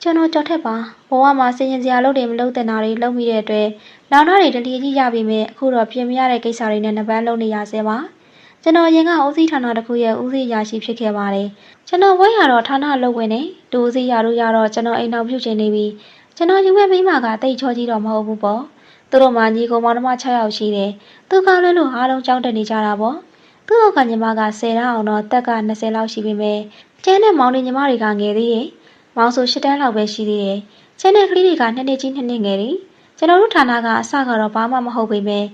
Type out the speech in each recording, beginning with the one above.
ကျွန်တော်ကြောက်ထက်ပါဘဝမှာစင်ရင်စရာလုပ်တယ်မလုပ်တဲ့နာတွေလုပ်မိတဲ့အတွက်နောင်နာတွေတတိယကြီးရပြီမဲ့အခုတော့ပြင်မရတဲ့ကိစ္စတွေနဲ့နှပန်းလုံးနေရဆဲပါကျွန်တော်ရင်ကဦးစီးဌာနတစ်ခုရဲ့ဦးစီးရာရှိဖြစ်ခဲ့ပါတယ်ကျွန်တော်ဝိုင်းရတော့ဌာနလုပ်ဝင်နေဒူဦးစီးရာတို့ရတော့ကျွန်တော်အိမ်အောင်ပြုတ်ချင်နေပြီကျွန်တော်ယူမဲ့မိမကတိတ်ချောကြီးတော့မဟုတ်ဘူးပေါ့သူတို့မှညီကောင်မောင်နှမ6ယောက်ရှိတယ်သူကလည်းလို့အားလုံးကြောင်းတက်နေကြတာပေါ့သူ့ကညီမက10တန်းအောင်တော့တက်က20လောက်ရှိပြီမဲ့ကျန်းတဲ့မောင်နှညီမတွေကငယ်သေးရဲ့မောင်ဆို10တန်းလောက်ပဲရှိသေးတယ်ကျန်းတဲ့ကလေးတွေက2နှစ်ကြီး2နှစ်ငယ်တယ်ကျွန်တော်တို့ဌာနကအစကတော့ဘာမှမဟုတ်ပေမဲ့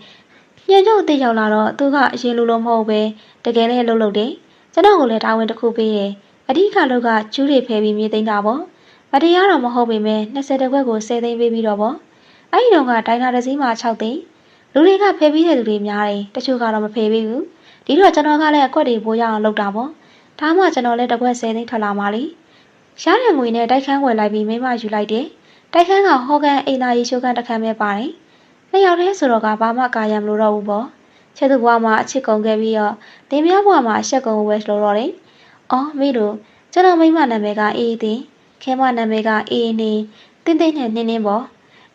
ညကျုပ်အစ်ရောက်လာတော့သူကအရင်လိုမဟုတ်ပဲတကယ်လည်းလှုပ်တယ်ကျွန်တော်ကလည်းတာဝန်တစ်ခုပေးတယ်အဓိကလောက်ကကျူးတွေဖယ်ပြီးမြေသိမ်းတာပေါ့မတရားတော့မဟုတ်ပေမဲ့20တကွက်ကို10သိန်းပေးပြီးတော့ပေါ့အဲ့ဒီတော့ကဒိုင်နာတစ်စီးမှာ6သိန်းလူတွေကဖယ်ပြီးတဲ့လူတွေများတယ်တချို့ကတော့မဖယ်ပေးဘူးဒီတော့ကျွန်တော်ကလည်းအကွက်တွေပိုးရအောင်လုပ်တာပေါ့ဒါမှကျွန်တော်လည်းတစ်ကွက်10သိန်းထွက်လာမှလေရတဲ့ငွေနဲ့တိုက်ခန်းဝယ်လိုက်ပြီးမိမယူလိုက်တယ်တိုက်ခန်းကဟောကန်အိမ်သားရီရှိုးကန်တစ်ခန်းပဲပါတယ်နှစ်ယောက်တည်းဆိုတော့ကဘာမှကာယံမလို့တော့ဘူးပေါ့ချစ်သူဘွားမှာအချစ်ကုန်ခဲ့ပြီးတော့တင်မြဘွားမှာအဆက်ကုန်ဝယ်လို့တော့တယ်အော်မိတို့ကျွန်တော်မိမနာမည်ကအေးတင်ခဲမနာမည်ကအေးနေတင်းတင်းနဲ့နင်းနင်းပေါ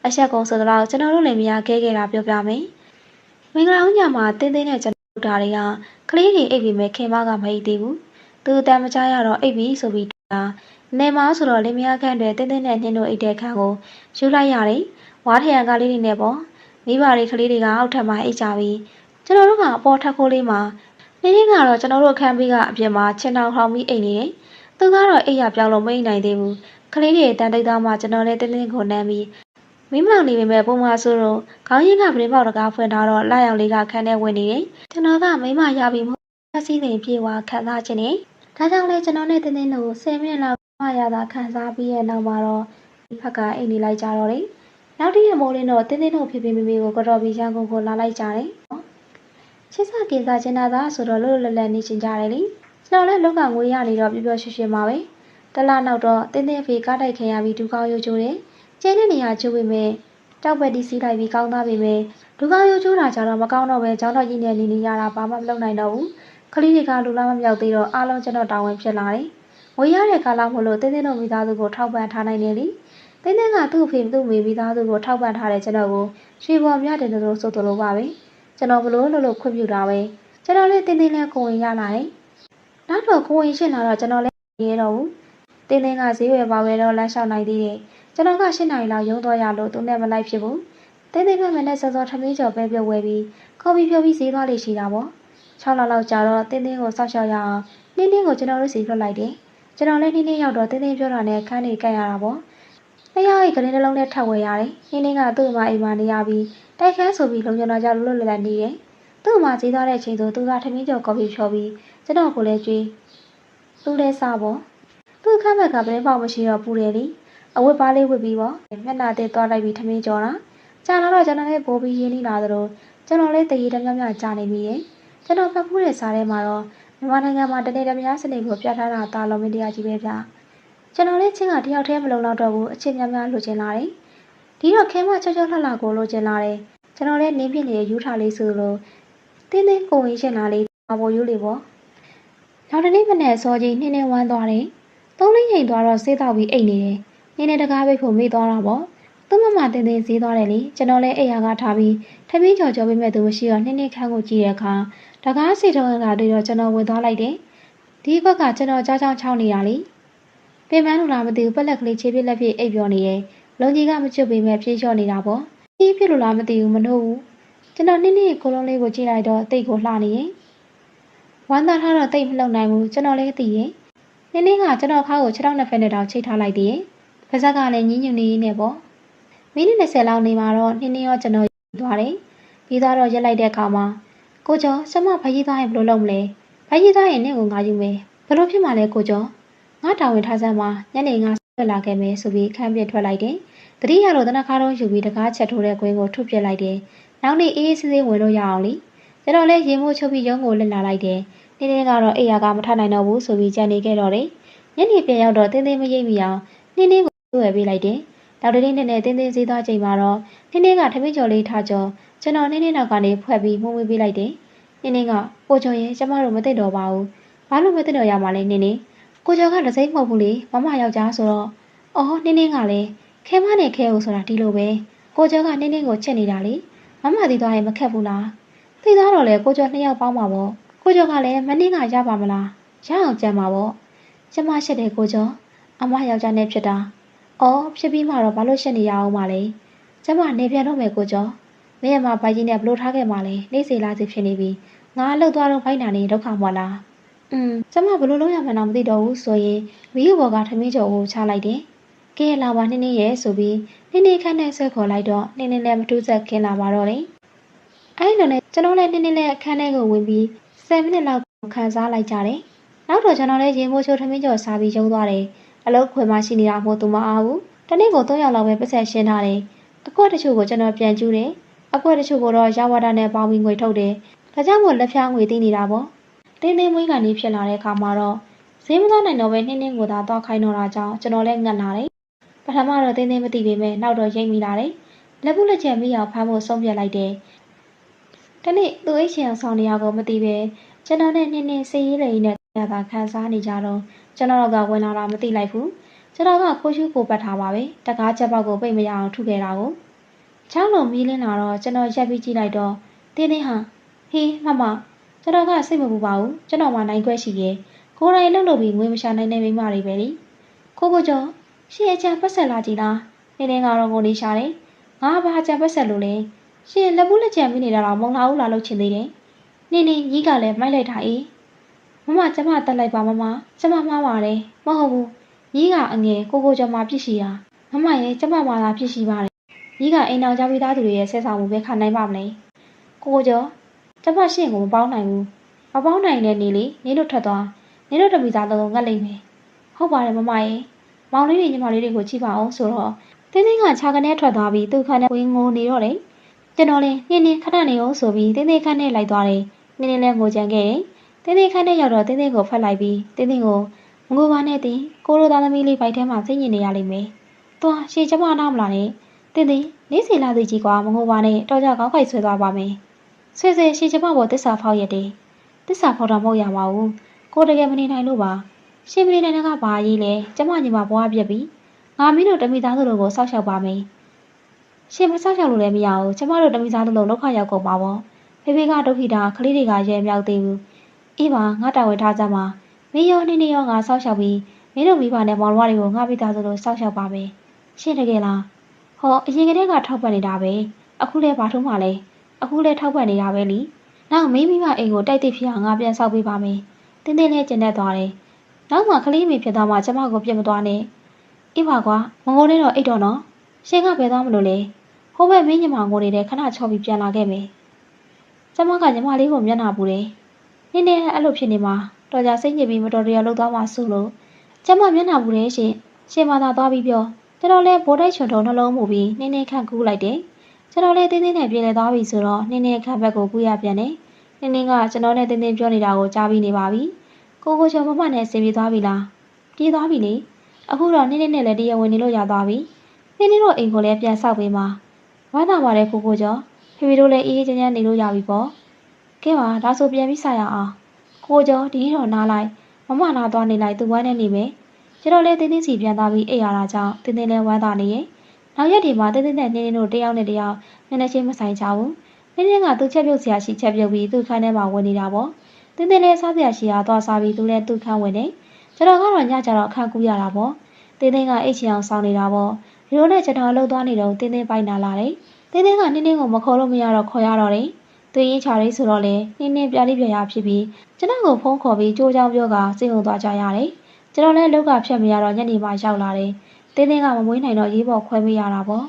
့အဆက်ကုန်ဆိုတော့ကျွန်တော်တို့လည်းမရခဲခဲ့တာပြောပြမယ်မင်္ဂလာဦးညမှာတင်းတင်းနဲ့ကျွန်တော်တို့ဓာတွေကကလေးတွေအိပ်ပြီးမဲ့ခင်မကမအိပ်သေးဘူးသူတမ်းမချရတော့အိပ်ပြီးဆိုပြီးတာနေမဆိုတော့လင်းမယားခန့်တွေတင်းတင်းနဲ့နှင်းတို့အိတ်တဲ့ခန်းကိုယူလိုက်ရတယ်။ဝါထရံကလေးတွေနဲ့ပေါ့မိဘတွေကလေးတွေကအောက်ထပ်မှာအိတ်ကြပြီးကျွန်တော်တို့ကအပေါ်ထပ်ခိုးလေးမှာနေနေကတော့ကျွန်တော်တို့အခန်းဘေးကအပြင်မှာချင်းတောင်ထောင်ပြီးအိတ်နေတယ်။သူကတော့အိတ်ရပြောင်းလို့မအိတ်နိုင်သေးဘူး။ကလေးတွေတန်တိတ်သားမှကျွန်တော်လည်းတင်းတင်းကိုနမ်းပြီးမိမောင်နေပေမဲ့ပုံမှန်ဆိုတော့ခေါင်းရင်းကပြင်းပေါက်တကားဖွင့်ထားတော့လာရောက်လေးကခန်းထဲဝင်နေတယ်။ကျွန်တော်ကမိမရပြီးမဟုတ်စီးစိမ်ပြေဝခံစားခြင်းနဲ့ဒါကြောင့်လဲကျွန်တော်နဲ့တင်းတင်းတို့10မိနစ်လောက်မရတာခံစားပြီးရဲ့နောက်မှာတော့ဒီဘက်ကအိမ်နေလိုက်ကြတော့တယ်။နောက်တည့်ရမိုးလင်းတော့တင်းတင်းတို့ဖေဖေမေမေကိုကတော့ပြီးရန်ကုန်ကိုလာလိုက်ကြတယ်။ချစ်စကေစားကျင်နာသာဆိုတော့လွတ်လွတ်လပ်နေချင်ကြတယ်လေ။ကျွန်တော်လည်းလောကငွေရနေတော့ပြပြရွှေရွှေမှာပဲ။တလားနောက်တော့တင်းတင်းဖေကားတိုက်ခင်ရပြီးဒူကောင်းရိုးချိုးတယ်။ကျင်းတဲ့နေရာချိုးပေမဲ့တောက်ပက်တီးစီးလိုက်ပြီးကောင်းသားပေမဲ့ဒူကောင်းရိုးချိုးတာကြတော့မကောင်းတော့ပဲကျောင်းတော်ကြီးနဲ့နေရတာဘာမှမလုပ်နိုင်တော့ဘူး။ကလေးတွေကလူလာမမြောက်သေးတော့အားလုံးကျွန်တော်တာဝန်ဖြစ်လာတယ်။ငွေရတဲ့ကာလမို့လို့တင်းတင်းတို့မိသားစုကိုထောက်ပံ့ထားနိုင်တယ်လေ။တင်းတင်းကသူ့အဖေသူ့မိမိသားစုကိုထောက်ပံ့ထားတဲ့ကျွန်တော်ကိုရွှေပေါ်မြတယ်လို့ဆိုသလိုပါပဲ။ကျွန်တော်ဘလို့လို့ခွင့်ပြုတာပဲ။ကျွန်တော်လည်းတင်းတင်းလည်းကိုဝင်ရလာတယ်။နောက်တော့ကိုဝင်ရှင်းလာတော့ကျွန်တော်လည်းရဲတော့ဘူး။တင်းတင်းကဈေးဝယ်ပါဝယ်တော့လမ်းလျှောက်နိုင်သေးတယ်။ကျွန်တော်က8နာရီလောက်ရုံးတော့ရလို့သူနဲ့မလိုက်ဖြစ်ဘူး။တင်းတင်းကမနဲ့စောစောထမင်းကျော်ပဲပြုတ်ဝယ်ပြီးကော်ဖီဖြုတ်ပြီးဈေးသွားလေးရှိတာပေါ့။6လလောက်ကြာတော့တင်းတင်းကိုစောက်ရှောက်ရအောင်နင်းကိုကျွန်တော်တို့စီလွှတ်လိုက်တယ်။ကျွန်တော်လည်းနင်းရောက်တော့တင်းတင်းပြောတာနဲ့ခန်းနေကပ်ရတာပေါ့။နှစ်ယောက်ရဲ့ကလေးနှလုံးနဲ့ထပ်ဝယ်ရတယ်။နင်းကသူ့မှာအိမ်မှာနေရပြီးတိုက်ခန်းဆိုပြီးလုံခြုံတော့ကြောက်လွတ်လွတ်လပ်နေတယ်။သူ့မှာဈေးသွားတဲ့အချိန်ဆိုသူကထမင်းကျော်ကော်ဖီဖြောပြီးကျွန်တော်ကိုလည်းကြွေးသူလည်းစားပေါ့။သူ့ခန်းဘက်ကပရင်းပေါက်မရှိတော့ပူတယ်လေ။အဝတ်ပါးလေးဝတ်ပြီးပေါ့။မျက်နှာသေးသွားလိုက်ပြီးထမင်းကျော်တာ။ကြာတော့ကျွန်တော်လည်းဘိုးပြီးရင်းနေလာသလိုကျွန်တော်လည်းတရေတမျှမျှကြာနေပြီရဲ့။ကျွန်တော်ဖတ်ဖူးတဲ့စားထဲမှာတော့မြန်မာနိုင်ငံမှာတနေ့တည်းစနစ်ကိုပြဋ္ဌာန်းတာတာလုံးမင်းတရားကြီးပဲဗျာကျွန်တော်လည်းချင်းကတယောက်တည်းမလုံလောက်တော့ဘူးအချင်းများလိုချင်လာတယ်ဒီတော့ခဲမချောချောလှလှကိုလိုချင်လာတယ်ကျွန်တော်လည်းနင်းပြနေတဲ့ယူထားလေးဆိုလို့တင်းတင်းကိုဝင်ရှင်းလာလေးမပေါ်ယူလေးပေါ့နောက်တနေ့မနေ့စောကြီးနှင်းဝမ်းသွားတယ်သုံးလေးချိန်သွားတော့ဆေးတောက်ပြီးအိတ်နေတယ်နင်းနဲ့တကားပိတ်ဖို့မေ့သွားတာပေါ့သူ့မမတင်းတင်းဈေးသွားတယ်လေကျွန်တော်လည်းအိတ်ရကထားပြီးထမင်းကြော်ကြော်ပေးမဲ့သူမရှိတော့နှင်းခန်းကိုကြည့်တဲ့အခါတကားစီထုံးကတွေ့တော့ကျွန်တော်ဝင်သွားလိုက်တယ်ဒီဘက်ကကျွန်တော်ကြားချောင်းချောင်းနေတာလေပင်ပန်းလို့လားမသိဘူးပက်လက်ကလေးခြေပြက်လက်ပြအိပ်ပြောနေရဲ့လုံကြီးကမချွတ်ပေမဲ့ပြေးလျှော့နေတာပေါ့ဒီဖြစ်လို့လားမသိဘူးမနှိုးဘူးကျွန်တော်နှင်းကိုလုံးလေးကိုကြည့်လိုက်တော့တိတ်ကိုလှနေရဲ့ဝမ်းသာထားတော့တိတ်မလုံနိုင်ဘူးကျွန်တော်လည်းသိရဲ့နှင်းကကျွန်တော်ခါကို6နှစ်ဖက်နဲ့တောင်ချိတ်ထားလိုက်တယ်ပါဇက်ကလည်းညင်းညူနေနေပေါ့မိနစ်20လောက်နေမှာတော့နှင်းရောကျွန်တော်သွားတယ်ပြီးတော့ရက်လိုက်တဲ့အခါမှာကိုကျော်ကျမဖကြီးသားရင်ဘယ်လိုလုပ်မလဲဖကြီးသားရင်နင့်ကိုငါယူမယ်ဘယ်လိုဖြစ်မှာလဲကိုကျော်ငါတာဝန်ထားစမ်းမှာညနေငါဆက်လာခဲ့မယ်ဆိုပြီးခန်းပြထွက်လိုက်တယ်တတိယလိုတနခါတော့ယူပြီးတကားချက်ထိုးတဲ့ကွင်းကိုထုတ်ပြလိုက်တယ်နောက်နေ့အေးအေးဆေးဆေးဝင်လို့ရအောင်လीကျွန်တော်လည်းရေမိုးချုပ်ပြီးရုံးကိုလက်လာလိုက်တယ်နေ့နေ့ကတော့အိယာကမထနိုင်တော့ဘူးဆိုပြီးကြံနေခဲ့တော့တယ်ညနေပြန်ရောက်တော့တင်းတင်းမရိပ်မိအောင်နေ့နေ့ကိုဝယ်ပေးလိုက်တယ်နောက်တနေ့နဲ့တင်းတင်းစည်းသွားချိန်မှာတော့နေ့နေ့ကထမင်းကျော်လေးထားကြောကျွန်တော်နေ့နေ့နောက်ကနေဖွဲ့ပြီးမှုံးဝေးပေးလိုက်တယ်။နေ့နေ့ကကိုကျော်ရဲ့ကျမတို့မသိတော့ပါဘူး။ဘာလို့မသိတော့ရမှာလဲနေ့နေ့။ကိုကျော်ကလက်စိမ့်မဟုတ်ဘူးလေ။မမယောက်ျားဆိုတော့ အော်နင်းနင်းကလည်းခဲမနဲ့ခဲဦးဆိုတာဒီလိုပဲကိုကျော်ကနင်းနင်းကိုချက်နေတာလေမမသိသွားရင်မခက်ဘူးလားသိသွားတော့လေကိုကျော်2ယောက်ပေါင်းပါပေါ့ကိုကျော်ကလည်းမင်းကရပါမလားရအောင်ကြံပါပေါ့ကျမရှိတဲ့ကိုကျော်အမယောက်ျားနဲ့ဖြစ်တာအော်ဖြစ်ပြီးမှတော့ဘာလို့ရှက်နေရအောင်မလဲကျမနေပြန်တော့မယ်ကိုကျော်မင်းအမဘိုင်ကြီးနဲ့ဘလို့ထားခဲ့မှလဲနေစီလာစီဖြစ်နေပြီငါလှုပ်သွားတော့ဖိုက်နာနေဒုက္ခမလားကျမဘလို့လုံးရမှန်းတော့မသိတော့ဘူးဆိုရင်မီးဘော်ကထမင်းကျော်ကိုချလိုက်တယ်ကဲလာပါနင်းနင်းရဲ့ဆိုပြီးနင်းနင်းခန့်နဲ့ဆွဲခေါ်လိုက်တော့နင်းနင်းလည်းမထူးဆက်ခင်းလာပါတော့တယ်အဲ့လိုနဲ့ကျွန်တော်လည်းနင်းနင်းလည်းအခန်းထဲကိုဝင်ပြီး10မိနစ်လောက်ခံစားလိုက်ကြတယ်နောက်တော့ကျွန်တော်လည်းရေမိုးချိုးထမင်းကျော်စားပြီးရုံးသွားတယ်အလုပ်ခွေမှရှိနေတာမို့သူမအားဘူးတနေ့ကို3ယောက်လောက်ပဲပတ်ဆက်ရှင်းထားတယ်အကွက်တချို့ကိုကျွန်တော်ပြန်ကျူးတယ်အကွက်တချို့ကိုတော့ရဝဒနဲ့ပေါင်းပြီးငွေထုတ်တယ်ဒါကြောင့်မို့လက်ဖျားငွေသိနေတာပေါ့တင်းတင်းမွေးကနေဖြစ်လာတဲ့အခါမှာတော့ဈေးမသားနိုင်တော့ပဲနှင်းနှင်းကိုသာတော့ခိုင်းတော့တာကြောင့်ကျွန်တော်လည်းငတ်လာတယ်ပထမတော့တင်းတင်းမသိပေမဲ့နောက်တော့ရိတ်မိလာတယ်လက်ပုလက်ချက်မိအောင်ဖမ်းဖို့ဆုံးဖြတ်လိုက်တယ်တနေ့သူအိတ်ချင်အောင်ဆောင်နေရကိုမသိပဲကျွန်တော်နဲ့နှင်းနှင်းစေးရေးလေးနဲ့သာခံစားနေကြတော့ကျွန်တော်ကဝင်လာတာမသိလိုက်ဘူးကျွန်တော်ကခိုးရှူးကိုပတ်ထားပါပဲတကားချက်ပေါက်ကိုပိတ်မရအောင်ထုခဲ့တာကိုချောင်းလုံးမီးလင်းလာတော့ကျွန်တော်ရက်ပြီးကြည့်လိုက်တော့တင်းတင်းဟာဟေးမမကျွန်တော်ကစိတ်မပူပါဘူးကျွန်တော်မှနိုင်ခွဲရှိရဲ့ကိုယ်တိုင်လှုပ်လို့ပြီးငွေမရှာနိုင်တဲ့မိမတွေပဲလေကိုကျော်ရှင်းအချမ်းပတ်ဆက်လာကြည်လားနေနေကတော့ငိုနေရှာတယ်ငါဘာချမ်းပတ်ဆက်လို့လဲရှင်းလက်ဘူးလက်ချမ်းမိနေတာတော့မုံလာဦးလာလို့ချင်သေးတယ်နေနေကြီးကလည်းမိုက်လိုက်တာအေးမမကျမတက်လိုက်ပါမမကျမမှားပါတယ်မဟုတ်ဘူးကြီးကအငယ်ကိုကျော်မှပြစ်ရှိတာမမရဲ့ကျမမှာသာပြစ်ရှိပါတယ်ကြီးကအိမ်အောင်ကြပြီးသားသူတွေရဲ့ဆက်ဆောင်မှုပဲခံနိုင်ပါမလဲကိုကျော်ကျမရှင်းကိုမပေါင်းနိုင်ဘူးမပေါင်းနိုင်တဲ့နေလေနေလို့ထွက်သွားနေလို့တမိသားလုံးငတ်လိမ့်မယ်ဟုတ်ပါတယ်မမရဲ့မောင်လေးတွေညီမလေးတွေကိုကြည့်ပါအောင်ဆိုတော့တင်းတင်းကခြာကနေထွက်သွားပြီးသူ့ခန်းထဲဝင်ငိုနေတော့တယ်ကျွန်တော်လည်းနင်းနင်းခဏနေအောင်ဆိုပြီးတင်းတင်းခန်းထဲလိုက်သွားတယ်နင်းနင်းလည်းငိုကြံခဲ့တယ်တင်းတင်းခန်းထဲရောက်တော့တင်းတင်းကိုဖတ်လိုက်ပြီးတင်းတင်းကိုငိုပါနဲ့တင်းကိုလိုသားသမီးလေးဘိုက်ထဲမှာစိတ်ညစ်နေရလိမ့်မယ်သွားရှေ့ကျမနားမလားနဲ့တင်းတင်းနေစီလာစီကြီးကွာမငိုပါနဲ့တော့ကြကောင်းခိုက်ဆွဲသွားပါမယ်ဆွေရှေ့ကျမပေါ်တစ္ဆာဖောက်ရက်တယ်တစ္ဆာဖောက်တာမဟုတ်ရပါဘူးကိုတကယ်မနေနိုင်လို့ပါရှင်မနေနိုင်တဲ့ကဘာရေးလဲကျမညီမဘွားပြက်ပြီငါမင်းတို့တမိသားစုတို့ကိုစောက်ရှောက်ပါမယ်ရှင်မစောက်ရှောက်လို့လည်းမရဘူးကျမတို့တမိသားစုလုံးလောက်ခရောက်ကုန်ပါပေါ့ဖေဖေကဒုက္ခိတာကလေးတွေကရဲမြောက်သေးဘူးအေးပါငါတာဝန်ထားကြမှာမင်းရောနေရောငါစောက်ရှောက်ပြီးမင်းတို့မိဘနဲ့မောင်လွားတွေကိုငါမိသားစုတို့စောက်ရှောက်ပါမယ်ရှင်တကယ်လားဟောအရင်ကတည်းကထောက်ပံ့နေတာပဲအခုလဲဘာထုံးမှလဲအခုလဲထောက်ပံ့နေတာပဲလीနောက်မိမိမအိမ်ကိုတိုက်တိဖြစ်အောင်ငါပြန်ဆောက်ပေးပါမယ်တင်းတင်းလေးကျင်တတ်သွားတယ်နောက်မှကလေးမိဖြစ်သွားမှကျမကိုပြစ်မသွားနဲ့အေးပါကွာမငိုနဲ့တော့အိတ်တော့နော်ရှင်ကဘယ်သွားမလို့လဲဟိုဘက်မင်းညီမငိုနေတဲ့ခဏချော်ပြီးပြန်လာခဲ့မယ်ကျမကညီမလေးကိုမျက်နှာပူတယ်နင်းနေအဲ့လိုဖြစ်နေမှာတော်ကြစိတ်ညစ်ပြီးမတော်တရာလှုပ်သွားမှဆိုလို့ကျမမျက်နှာပူတယ်ရှင်မသာသွားပြီးပြောကျွန်တော်လည်းဘိုးတိုက်ချွန်ထုံနှလုံးမူပြီးနင်းနေခန့်ကူးလိုက်တယ်ကျွန်တော်လည်းတင်းတင်းနဲ့ပြေးလဲသွားပြီဆိုတော့နင်းနေခန့်ဘက်ကိုကူးရပြန်တယ်နင်းနေကကျွန်တော်နဲ့တင်းတင်းပြောနေတာကိုကြားပြီးနေပါပြီကိုချောမမနဲ့ဆင်ပြေသွားပြီလားပြေးသွားပြီလေအခုတော့နင်းနေနဲ့လည်းတရားဝင်နေလို့ရသွားပြီနင်းနေတို့အိမ်ကိုလည်းပြန်ဆောက်ပေးမှာဝမ်းသာပါတယ်ကိုကျော်ဖေဖေတို့လည်းအေးအေးချမ်းချမ်းနေလို့ရပြီပေါ့ကဲပါဒါဆိုပြန်ပြီးစရအောင်ကိုကျော်ဒီနေ့တော့နားလိုက်မမနာသွားနေလိုက်သူဝမ်းနဲ့နေမယ်ကျွန်တော်လည်းတင်းတင်းစီပြန်သွားပြီးအိပ်ရတာကြောင့်တင်းတင်းလည်းဝမ်းသာနေရဲ့နောက်ရက်ဒီမှာတင်းတင်းနဲ့နင်းနေတို့တယောက်နဲ့တယောက်မျက်နှာချင်းမဆိုင်ကြဘူးနင်းနင်းကသူ့ချက်ပြုတ်စရာရှိချက်ပြုတ်ပြီးသူ့ခန်းထဲမှာဝင်နေတာပေါ့တင်းတင်းလည်းစားစရာရှိတာသွားစားပြီးသူလည်းသူ့ခန်းဝင်နေကျွန်တော်ကတော့ညကြတော့အခန်းကူးရတာပေါ့တင်းတင်းကအိတ်ချင်အောင်စောင်းနေတာပေါ့ဒီလိုနဲ့ကျွန်တော်လှုပ်သွားနေတော့တင်းတင်းပိုက်နာလာတယ်တင်းတင်းကနင်းနင်းကိုမခေါ်လို့မရတော့ခေါ်ရတော့တယ်သူရင်းချလေးဆိုတော့လေနင်းနင်းပြလိပြရဖြစ်ပြီးကျွန်တော်ကိုဖုန်းခေါ်ပြီးကြိုးချောင်းပြောကစိတ်ဝင်သွားကြရတယ်ကျွန်တော်လည်းလောက်ကဖြတ်မရတော့ညနေမှရောက်လာတယ်တင်းတင်းကမမွေးနိုင်တော့ရေးပေါ်ခွဲပေးရတာပေါ့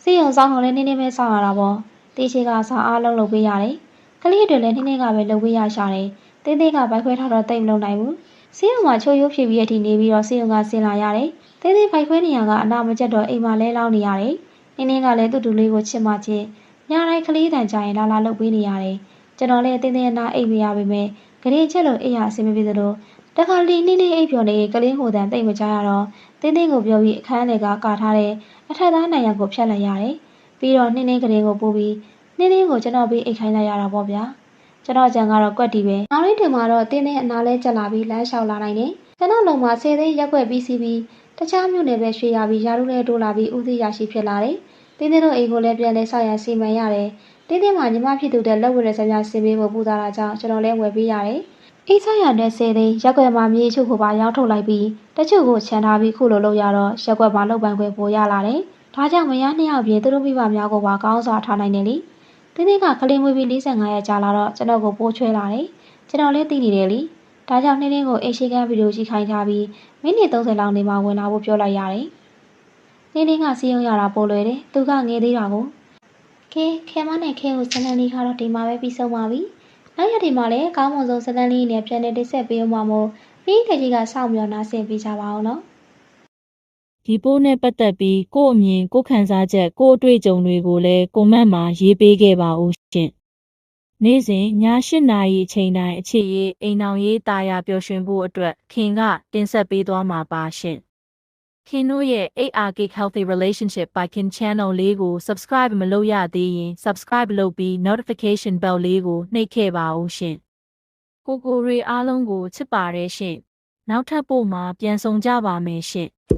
စိတ်ုံဆောင်တော့လည်းနင်းနင်းပဲစောင့်ရတာပေါ့တေးချေကစားအားလုံးလုပ်ပေးရတယ်ကလေးတွေလည်းနင်းနင်းကပဲလုပ်ပေးရရှာတယ်တင်းတင်းကဘိုက်ခွဲထားတော့တိတ်မလုပ်နိုင်ဘူးစိတ်ုံမှာချိုးရိုးဖြစ်ပြီးအထိနေပြီးတော့စိတ်ုံကဆင်းလာရတယ်တင်းတင်းဘိုက်ခွဲနေရကအနာမကျက်တော့အိမ်မှာလဲလောင်းနေရတယ်နင်းနင်းကလည်းသူ့တူလေးကိုချစ်မှချင်းညတိုင်းကလေးတန်ကြရင်လာလုပ်ပေးနေရတယ်ကျွန်တော်လည်းတင်းတင်းနာအိမ်မရပါပဲဂရင်ချက်လို့အိမ်ရအဆင်မပြေသလိုတခါလီနင်းနင်းအိပ်ပျော်နေကလေးဟိုတန်တိတ်မကြရတော့တင်းတင်းကိုပြောပြီးအခန်းထဲကကာထားတဲ့အထက်သားနိုင်ရကိုဖြတ်လိုက်ရတယ်ပြီးတော့နင်းနင်းကလေးကိုပို့ပြီးနင်းနင်းကိုကျွန်တော်ပြီးအိတ်ခိုင်းလိုက်ရတာပေါ့ဗျာကျွန်တော်ကြံကတော့ကွက်တီပဲနောက်လေးတင်မှာတော့တင်းတင်းအနာလဲကျက်လာပြီးလမ်းလျှောက်လာနိုင်တယ်ကျွန်တော်လုံမှာ10သိန်းရက်ွက်ပြီးစီးပြီး တခြားမြို့နယ်ပဲရွှေ့ရပြီးယာရုနဲ့တိုးလာပြီးဦးစီးရရှိဖြစ်လာတယ်။တင်းတင်းတို့အိမ်ကိုလည်းပြန်လဲဆောက်ရန်စီမံရတယ်။တင်းတင်းမှာညီမဖြစ်သူတဲ့လက်ဝဲတဲ့စများစင်ပေးဖို့ပူတာတာကြောင့်ကျွန်တော်လည်းဝယ်ပေးရတယ်။အိမ်ဆိုင်ရတဲ့10သိန်းရက်ွက်မှာမြေချို့ကိုပါရောင်းထုတ်လိုက်ပြီးတချို့ကိုချန်ထားပြီးခုလိုလုပ်ရတော့ရက်ွက်မှာလောက်ပန်ခွင့်ပိုရလာတယ်။ဒါကြောင့်မယားနှစ်ယောက်ပြင်သူတို့မိဘများကိုပါကောင်းစွာထားနိုင်တယ်လေ။တင်းတင်းကကလေးမွေးပြီး45ရက်ကြာလာတော့ကျွန်တော်ကိုပိုးချွဲလာတယ်။ကျွန်တော်လည်းသိနေတယ်လေ။ဒါကြောင့်နှင်းနှင်းကိုအိမ်ရှိကမ်းဗီဒီယိုကြည့်ခိုင်းထားပြီးမိနစ်30လောက်နေမှဝင်လာဖို့ပြောလိုက်ရတယ်။နှင်းနှင်းကစီးရုံရတာပိုလွယ်တယ်။သူကငယ်သေးတာကိုခဲမနဲ့ခဲကိုဇလန်လေးကတော့ဒီမှာပဲပြီးဆုံးပါပြီ။နောက်ရက်ဒီမှာလည်းကောင်းမွန်ဆုံးဇလန်လေးနဲ့ပြန်နေတိဆက်ပေးအောင်မို့ပြီးတဲ့ကြီးကစောင့်မျှော်နာဆင်ပေးကြပါအောင်နော်။ဒီပိုးနဲ့ပတ်သက်ပြီးကို့အမြင်ကိုခံစားချက်ကိုအတွေ့အကြုံတွေကိုလည်းကွန်မန့်မှာရေးပေးခဲ့ပါဦးရှင်။နေ့စဉ်ည8 နာရီအချိန်တိုင်းအခြေရေးအိမ်အောင်ရေးတာယာပျော်ရွှင်ဖို့အတွက်ခင်ကတင်ဆက်ပေးသွားမှာပါရှင်။ခင်တို့ရဲ့ 8R Geek Healthy Relationship by Kin Channel လေးကို subscribe မလုပ်ရသေးရင် subscribe လုပ်ပြီး notification bell လေးကိုနှိပ်ခဲ့ပါဦးရှင်။ကိုရီအားလုံးကိုချစ်ပါတယ်ရှင်။နောက်ထပ်ပို့မှာပြန်ဆောင်ကြပါမယ်ရှင်။